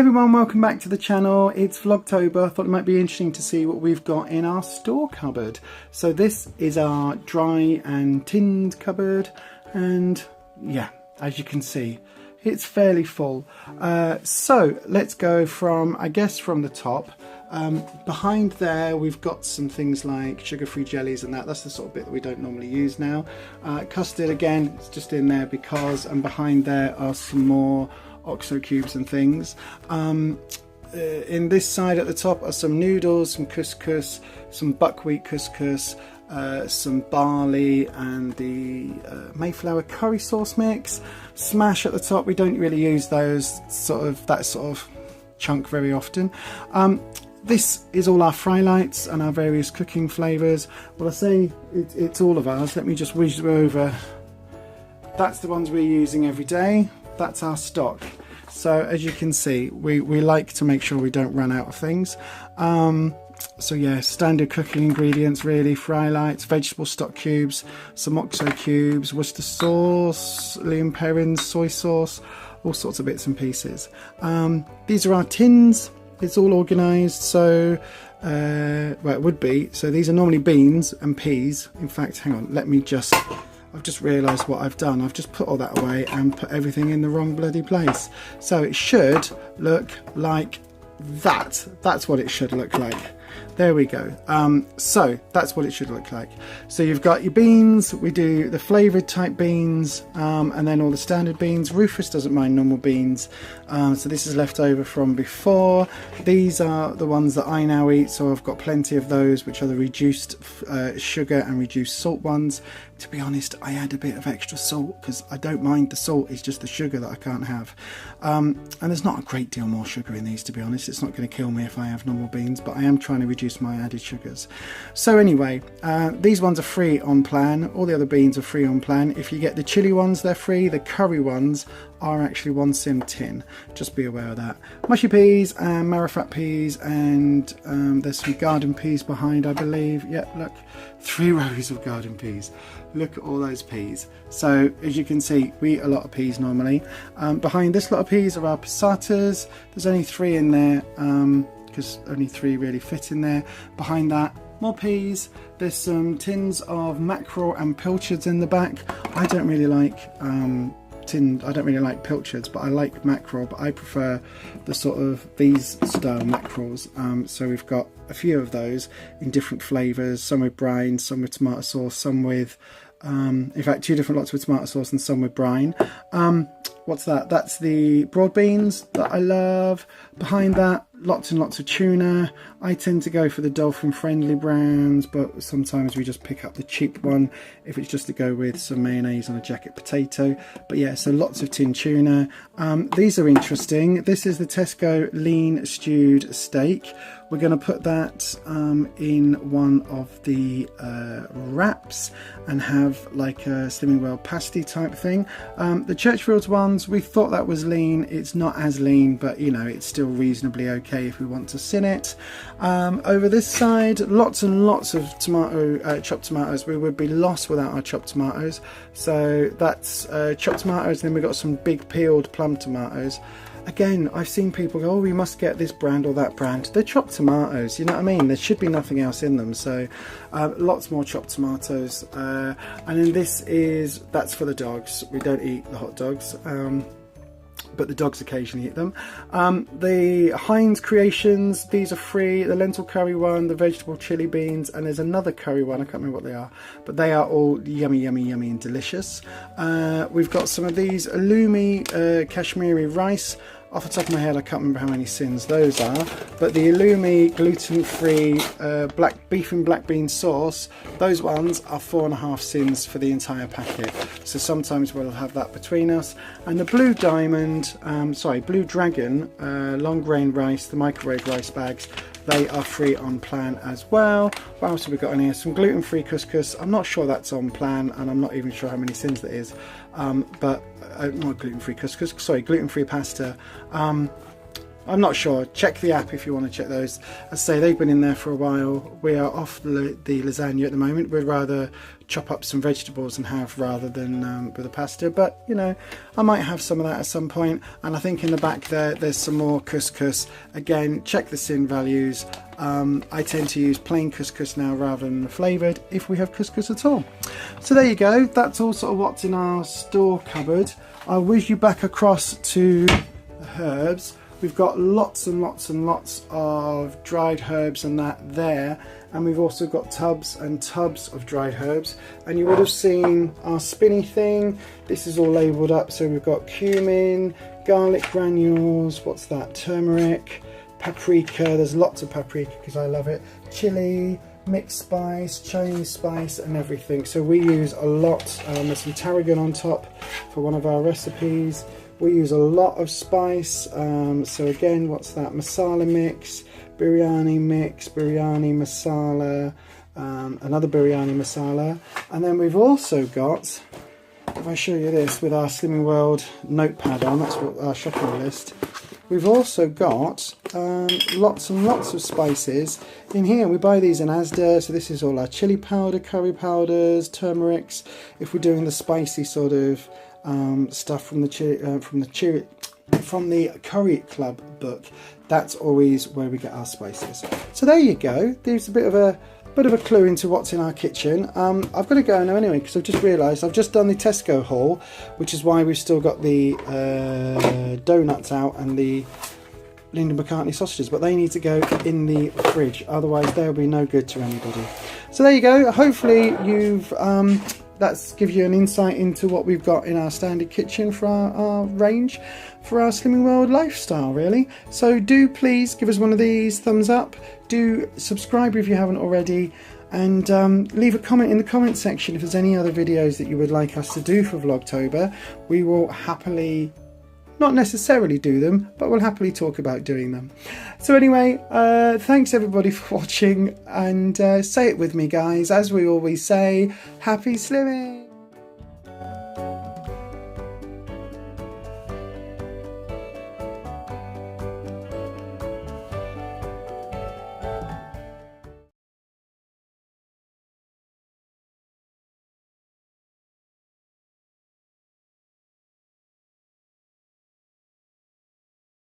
Everyone, welcome back to the channel. It's Vlogtober. I thought it might be interesting to see what we've got in our store cupboard. So this is our dry and tinned cupboard, and yeah, as you can see, it's fairly full. So let's go from, I guess, from the top. Behind there we've got some things like sugar-free jellies and that's the sort of bit that we don't normally use now. Custard, again, it's just in there because, and behind there are some more OXO cubes and things. In this side at the top are some noodles, some couscous, some buckwheat couscous, some barley, and the Mayflower curry sauce mix. Smash at the top. We don't really use those that sort of chunk very often. This is all our fry lights and our various cooking flavours. Well, I say it's all of ours. Let me just whiz over. That's the ones we're using every day. That's our stock. So as you can see, we like to make sure we don't run out of things. So yeah, standard cooking ingredients really: fry lights, vegetable stock cubes, some OXO cubes, Worcester sauce, Liam Perrins soy sauce, all sorts of bits and pieces. These are our tins. It's all organised, so well, it would be. So these are normally beans and peas. In fact, hang on, I've just realised what I've done. I've just put all that away and put everything in the wrong bloody place. So it should look like that. That's what it should look like. There we go. So that's what it should look like. So you've got your beans. We do the flavoured type beans, and then all the standard beans. Rufus doesn't mind normal beans. So this is left over from before. These are the ones that I now eat, so I've got plenty of those, which are the reduced sugar and reduced salt ones. To be honest, I add a bit of extra salt because I don't mind the salt, it's just the sugar that I can't have. And there's not a great deal more sugar in these, to be honest. It's not going to kill me if I have normal beans, but I am trying to reduce my added sugars. So anyway, these ones are free on plan. All the other beans are free on plan. If you get the chili ones, they're free. The curry ones are actually 1 sim tin. Just be aware of that. Mushy peas and marrowfat peas, and there's some garden peas behind, I believe. Yeah, look, 3 rows of garden peas. Look at all those peas. So as you can see, we eat a lot of peas normally. Behind this lot of peas are our passatas. There's only 3 in there because only 3 really fit in there. Behind that, more peas. There's some tins of mackerel and pilchards in the back. I don't really like I don't really like pilchards, but I like mackerel, but I prefer the sort of these style mackerels. So we've got a few of those in different flavours, some with brine, some with tomato sauce, some with in fact 2 different lots with tomato sauce and some with brine. What's that? That's the broad beans that I love. Behind that, lots and lots of tuna. I tend to go for the dolphin friendly brands, but sometimes we just pick up the cheap one if it's just to go with some mayonnaise on a jacket potato. But yeah, so lots of tin tuna. These are interesting. This is the Tesco lean stewed steak. We're going to put that in one of the wraps and have like a Slimming World pasty type thing. The Churchfield's ones, we thought that was lean. It's not as lean, but you know, it's still reasonably okay if we want to sin it. Over this side, lots and lots of chopped tomatoes. We would be lost without our chopped tomatoes. So that's chopped tomatoes. Then we've got some big peeled plum tomatoes. Again, I've seen people go, oh, we must get this brand or that brand. They're chopped tomatoes, you know what I mean? There should be nothing else in them. So lots more chopped tomatoes. And then that's for the dogs. We don't eat the hot dogs, but the dogs occasionally eat them. The Heinz Creations, these are free. The lentil curry one, the vegetable chili beans, and there's another curry one, I can't remember what they are, but they are all yummy, yummy, yummy and delicious. We've got some of these Illumi Kashmiri rice. Off the top of my head, I can't remember how many sins those are, but the Illumi gluten-free black beef and black bean sauce, those ones are 4.5 sins for the entire packet. So sometimes we'll have that between us. And the Blue Dragon long grain rice, the microwave rice bags, they are free on plan as well. What else have we got in here? Some gluten-free couscous. I'm not sure that's on plan, and I'm not even sure how many sins that is. But not gluten-free couscous, sorry, gluten-free pasta. I'm not sure. Check the app if you want to check those. As I say, they've been in there for a while. We are off the lasagna at the moment. We'd rather chop up some vegetables and have rather than with the pasta. But, you know, I might have some of that at some point. And I think in the back there's some more couscous. Again, check the sin values. I tend to use plain couscous now rather than flavoured if we have couscous at all. So there you go. That's all sort of what's in our store cupboard. I'll whiz you back across to the herbs. We've got lots and lots and lots of dried herbs and that there, and we've also got tubs and tubs of dried herbs. And you would have seen our spinny thing. This is all labelled up, so we've got cumin, garlic granules, what's that, turmeric, paprika, there's lots of paprika because I love it, chili, mixed spice, Chinese spice and everything. So we use a lot, there's some tarragon on top for one of our recipes. We use a lot of spice, so again, what's that, masala mix, biryani masala, another biryani masala. And then we've also got, if I show you this with our Slimming World notepad on, that's what our shopping list. We've also got lots and lots of spices in here. We buy these in Asda, so this is all our chili powder, curry powders, turmerics. If we're doing the spicy sort of stuff from the Curry Club book, that's always where we get our spices. So there you go. There's a bit of a clue into what's in our kitchen. I've got to go now anyway because I've just realised I've just done the Tesco haul, which is why we've still got the donuts out and the Linda McCartney sausages, but they need to go in the fridge, otherwise they'll be no good to anybody. So there you go. Hopefully you've that's gives you an insight into what we've got in our standard kitchen for our range for our Slimming World lifestyle, really. So do please give us one of these, thumbs up, do subscribe if you haven't already, and leave a comment in the comment section if there's any other videos that you would like us to do for Vlogtober. We will happily, not necessarily do them, but we'll happily talk about doing them. So anyway, thanks everybody for watching, and say it with me guys, as we always say, happy slimming!